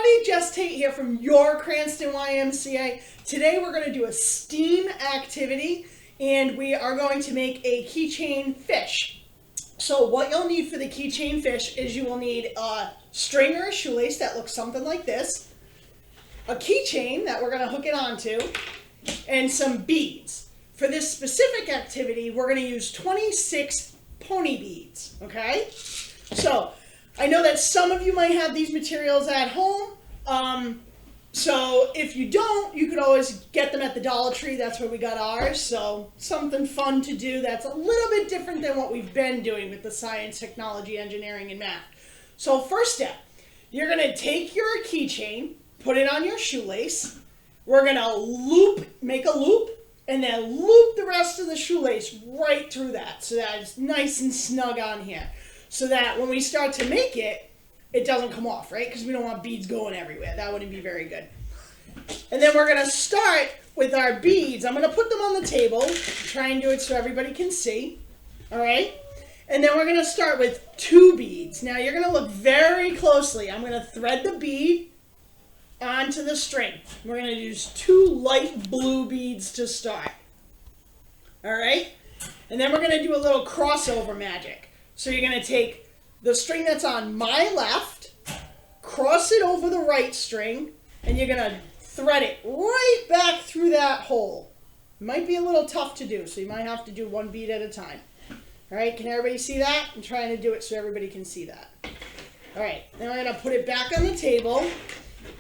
everybody, Jess Tate here from your Cranston YMCA. Today we're going to do a STEAM activity and we are going to make a keychain fish. So what you'll need for the keychain fish is you will need a string or a shoelace that looks something like this, a keychain that we're going to hook it onto, and some beads. For this specific activity, we're going to use 26 pony beads, okay? So I know that some of you might have these materials at home. So if you don't, you could always get them at the Dollar Tree. That's where we got ours. So something fun to do that's a little bit different than what we've been doing with the science, technology, engineering, and math. So first step, you're going to take your keychain, put it on your shoelace. We're going to make a loop, and then loop the rest of the shoelace right through that so that it's nice and snug on here. So that when we start to make it, it doesn't come off, right? Because we don't want beads going everywhere. That wouldn't be very good. And then we're going to start with our beads. I'm going to put them on the table. Try and do it so everybody can see. All right? And then we're going to start with 2 beads. Now you're going to look very closely. I'm going to thread the bead onto the string. We're going to use 2 light blue beads to start. All right? And then we're going to do a little crossover magic. So you're going to take the string that's on my left, cross it over the right string, and you're going to thread it right back through that hole. It might be a little tough to do, so you might have to do 1 bead at a time. All right, can everybody see that? I'm trying to do it so everybody can see that. All right, then we're going to put it back on the table,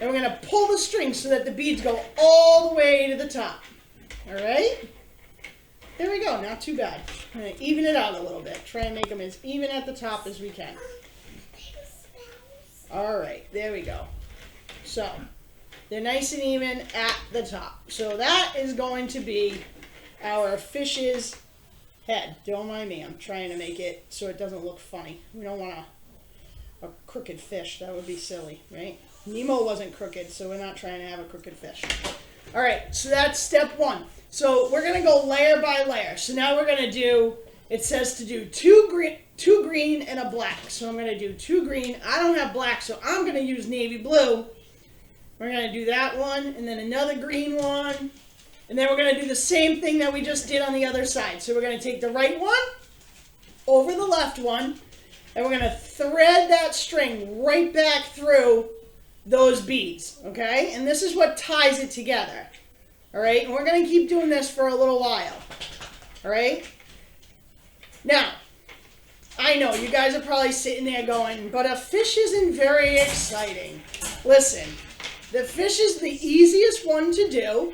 and we're going to pull the string so that the beads go all the way to the top. All right? There we go, not too bad. I'm going to even it out a little bit. Try and make them as even at the top as we can. All right, there we go. So, they're nice and even at the top. So that is going to be our fish's head. Don't mind me, I'm trying to make it so it doesn't look funny. We don't want a crooked fish. That would be silly, right? Nemo wasn't crooked, so we're not trying to have a crooked fish. All right, so that's step 1. So we're going to go layer by layer. So now we're going to do, it says to do 2 green and a black. So I'm going to do 2 green. I don't have black, so I'm going to use navy blue. We're going to do that one, and then another green one. And then we're going to do the same thing that we just did on the other side. So we're going to take the right one over the left one, and we're going to thread that string right back through those beads, okay? And this is what ties it together. All right, and we're going to keep doing this for a little while. All right? Now, I know you guys are probably sitting there going, but a fish isn't very exciting. Listen, the fish is the easiest one to do.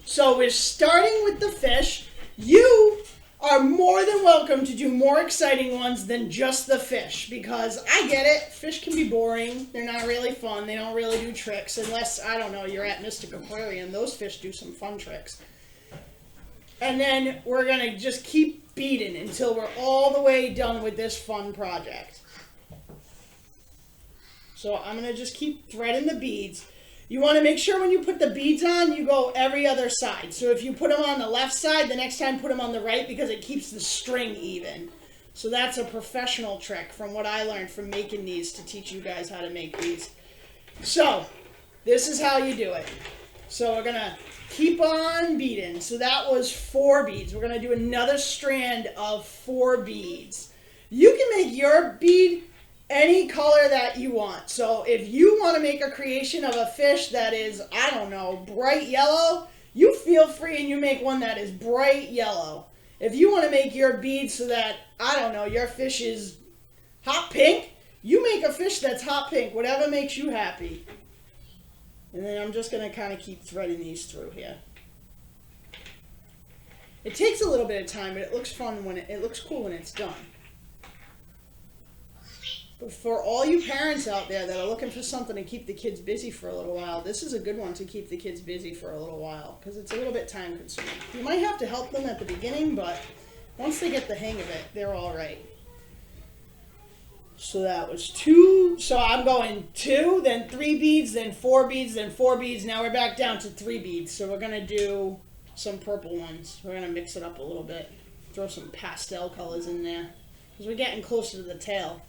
So we're starting with the fish. You are more than welcome to do more exciting ones than just the fish, because I get it, fish can be boring, they're not really fun, they don't really do tricks, unless, I don't know, you're at Mystic Aquarium, those fish do some fun tricks. And then we're going to just keep beading until we're all the way done with this fun project. So I'm going to just keep threading the beads. You want to make sure when you put the beads on, you go every other side. So if you put them on the left side, the next time put them on the right, because it keeps the string even. So that's a professional trick from what I learned from making these to teach you guys how to make these. So this is how you do it. So we're going to keep on beading. So that was 4 beads. We're going to do another strand of 4 beads. You can make your bead any color that you want. So if you want to make a creation of a fish that is, I don't know, bright yellow, you feel free and you make one that is bright yellow. If you want to make your bead so that, I don't know, your fish is hot pink, you make a fish that's hot pink, whatever makes you happy. And then I'm just going to kind of keep threading these through here. It takes a little bit of time, but it looks fun when it looks cool when it's done. But for all you parents out there that are looking for something to keep the kids busy for a little while, this is a good one to keep the kids busy for a little while, because it's a little bit time consuming. You might have to help them at the beginning, but once they get the hang of it, they're all right. So that was 2. So I'm going 2, then 3 beads, then 4 beads, then 4 beads. Now we're back down to 3 beads. So we're going to do some purple ones. We're going to mix it up a little bit. Throw some pastel colors in there, because we're getting closer to the tail.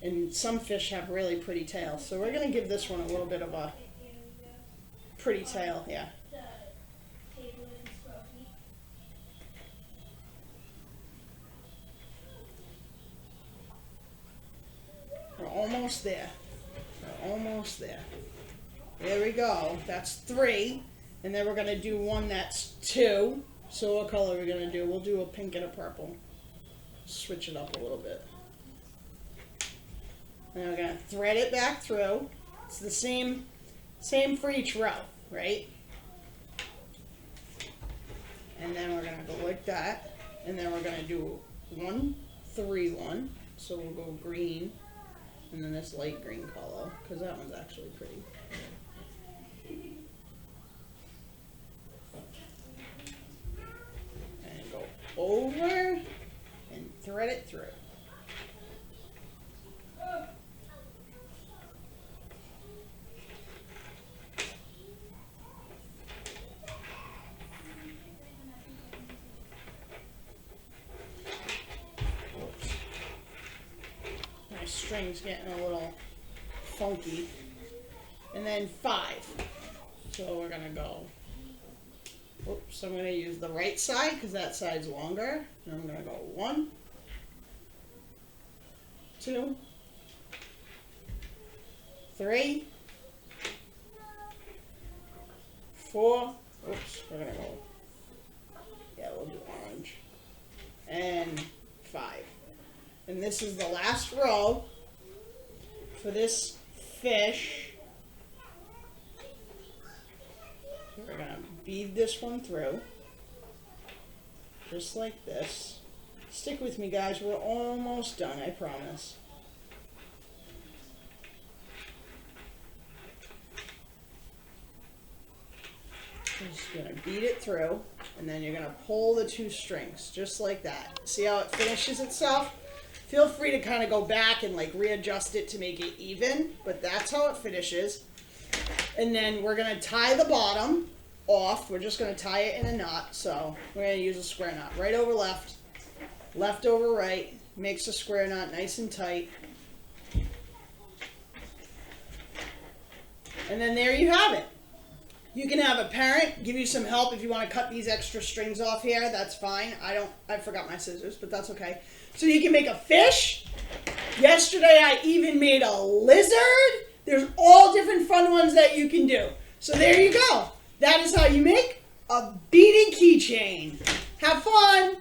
And some fish have really pretty tails. So we're going to give this one a little bit of a pretty tail, yeah. We're almost there. We're almost there. There we go. That's 3. And then we're going to do one that's 2. So what color are we going to do? We'll do a pink and a purple. Switch it up a little bit. And then we're going to thread it back through. It's the same for each row, right? And then we're going to go like that. And then we're going to do 1, 3, 1. So we'll go green. And then this light green color, because that one's actually pretty. And go over and thread it through. My string's getting a little funky. And then 5. So we're gonna go. Oops, I'm gonna use the right side because that side's longer. And I'm gonna go 1, 2, 3, 4. Oops, we're gonna go. Yeah, we'll do orange. And 5. And this is the last row for this fish. We're going to bead this one through, just like this. Stick with me, guys. We're almost done, I promise. Just going to bead it through, and then you're going to pull the 2 strings, just like that. See how it finishes itself? Feel free to kind of go back and like readjust it to make it even, but that's how it finishes. And then we're going to tie the bottom off. We're just going to tie it in a knot. So we're going to use a square knot. Right over left, left over right. Makes a square knot nice and tight. And then there you have it. You can have a parent give you some help if you want to cut these extra strings off here. That's fine. I forgot my scissors, but that's okay. So you can make a fish. Yesterday I even made a lizard. There's all different fun ones that you can do. So there you go. That is how you make a beaded keychain. Have fun.